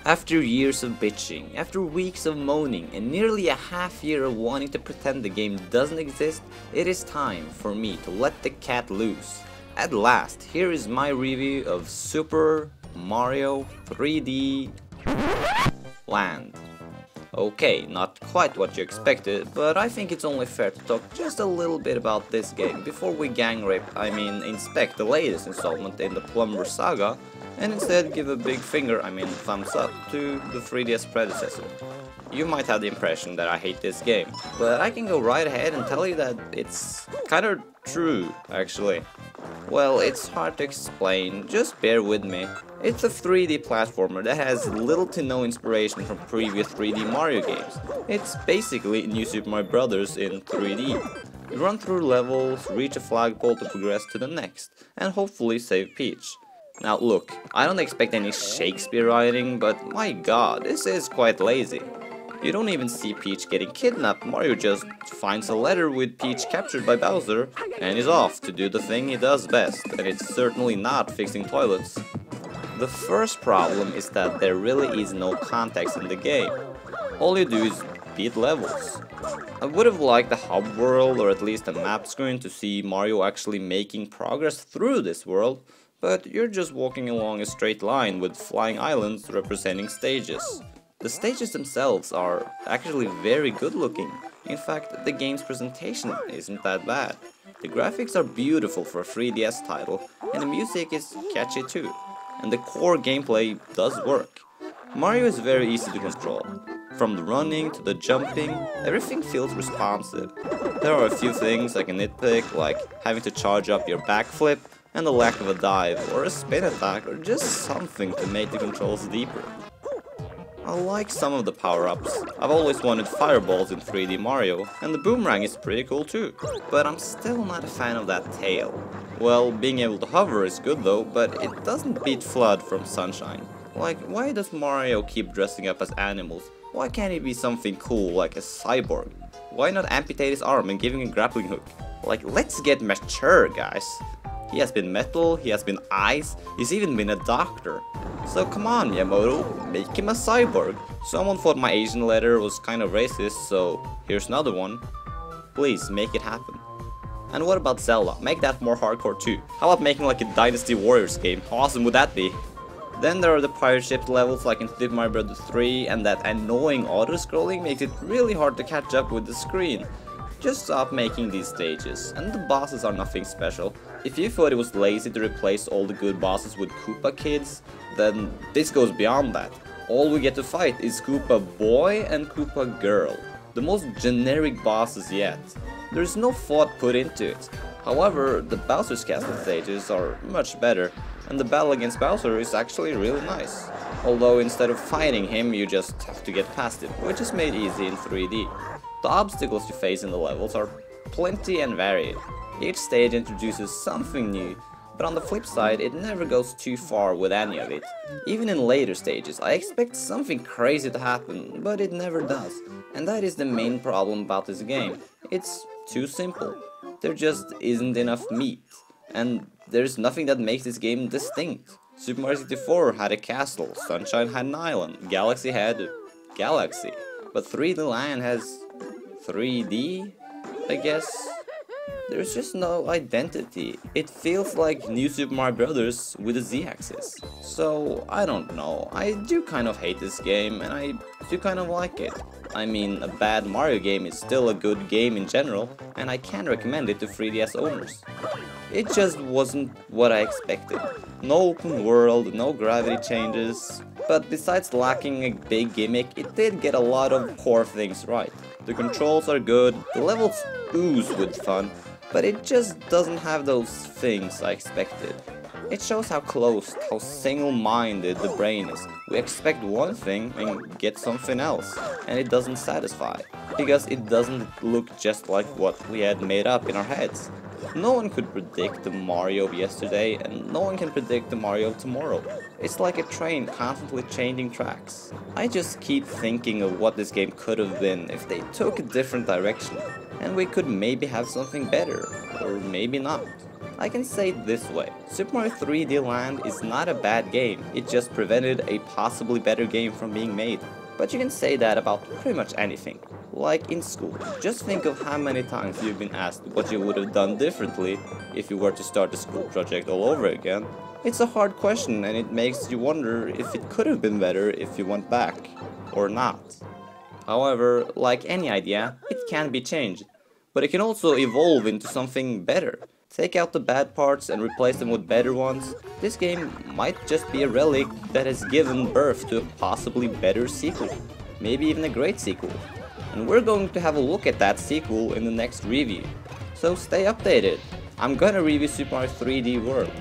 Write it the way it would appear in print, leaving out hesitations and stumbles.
After years of bitching, after weeks of moaning, and nearly a half year of wanting to pretend the game doesn't exist, it is time for me to let the cat loose. At last, here is my review of Super Mario 3D Land. Okay, not quite what you expected, but I think it's only fair to talk just a little bit about this game before we inspect the latest installment in the Plumber Saga, and instead give a big finger, thumbs up, to the 3DS predecessor. You might have the impression that I hate this game, but I can go right ahead and tell you that it's kinda true, actually. Well, it's hard to explain, just bear with me. It's a 3D platformer that has little to no inspiration from previous 3D Mario games. It's basically New Super Mario Bros. In 3D. You run through levels, reach a flagpole to progress to the next, and hopefully save Peach. Now look, I don't expect any Shakespeare writing, but my god, this is quite lazy. You don't even see Peach getting kidnapped. Mario just finds a letter with Peach captured by Bowser and is off to do the thing he does best, and it's certainly not fixing toilets. The first problem is that there really is no context in the game. All you do is beat levels. I would have liked a hub world or at least a map screen to see Mario actually making progress through this world, but you're just walking along a straight line with flying islands representing stages. The stages themselves are actually very good looking. In fact, the game's presentation isn't that bad. The graphics are beautiful for a 3DS title, and the music is catchy too. And the core gameplay does work. Mario is very easy to control. From the running to the jumping, everything feels responsive. There are a few things I can nitpick, like having to charge up your backflip, and the lack of a dive or a spin attack, or just something to make the controls deeper. I like some of the power-ups. I've always wanted fireballs in 3D Mario, and the boomerang is pretty cool too. But I'm still not a fan of that tail. Well, being able to hover is good though, but it doesn't beat FLUDD from Sunshine. Like, why does Mario keep dressing up as animals? Why can't he be something cool like a cyborg? Why not amputate his arm and give him a grappling hook? Like, let's get mature, guys. He has been metal, he has been ice, he's even been a doctor. So come on, Miyamoto, make him a cyborg. Someone thought my Asian letter was kind of racist, so here's another one. Please, make it happen. And what about Zelda? Make that more hardcore too. How about making like a Dynasty Warriors game? How awesome would that be? Then there are the pirate ship levels like in Super Mario Bros. 3, and that annoying auto-scrolling makes it really hard to catch up with the screen. Just stop making these stages, and the bosses are nothing special. If you thought it was lazy to replace all the good bosses with Koopa Kids, then this goes beyond that. All we get to fight is Koopa Boy and Koopa Girl, the most generic bosses yet. There's no thought put into it. However, the Bowser's Castle stages are much better, and the battle against Bowser is actually really nice. Although instead of fighting him, you just have to get past him, which is made easy in 3D. The obstacles you face in the levels are plenty and varied. Each stage introduces something new, but on the flip side, it never goes too far with any of it. Even in later stages, I expect something crazy to happen, but it never does. And that is the main problem about this game. It's too simple. There just isn't enough meat. And there's nothing that makes this game distinct. Super Mario 64 had a castle, Sunshine had an island, Galaxy had Galaxy. But 3D Land has 3D, I guess? There's just no identity. It feels like New Super Mario Bros. With a Z-axis. So, I don't know. I do kind of hate this game, and I do kind of like it. I mean, a bad Mario game is still a good game in general, and I can recommend it to 3DS owners. It just wasn't what I expected. No open world, no gravity changes, but besides lacking a big gimmick, it did get a lot of core things right. The controls are good, the levels ooze with fun, but it just doesn't have those things I expected. It shows how closed, how single-minded the brain is. We expect one thing and get something else, and it doesn't satisfy, because it doesn't look just like what we had made up in our heads. No one could predict the Mario of yesterday, and no one can predict the Mario of tomorrow. It's like a train constantly changing tracks. I just keep thinking of what this game could have been if they took a different direction, and we could maybe have something better, or maybe not. I can say it this way, Super Mario 3D Land is not a bad game, it just prevented a possibly better game from being made. But you can say that about pretty much anything. Like in school, just think of how many times you've been asked what you would have done differently if you were to start the school project all over again. It's a hard question and it makes you wonder if it could have been better if you went back, or not. However, like any idea, it can be changed, but it can also evolve into something better. Take out the bad parts and replace them with better ones. This game might just be a relic that has given birth to a possibly better sequel, maybe even a great sequel. And we're going to have a look at that sequel in the next review, so stay updated. I'm gonna review Super Mario 3D World.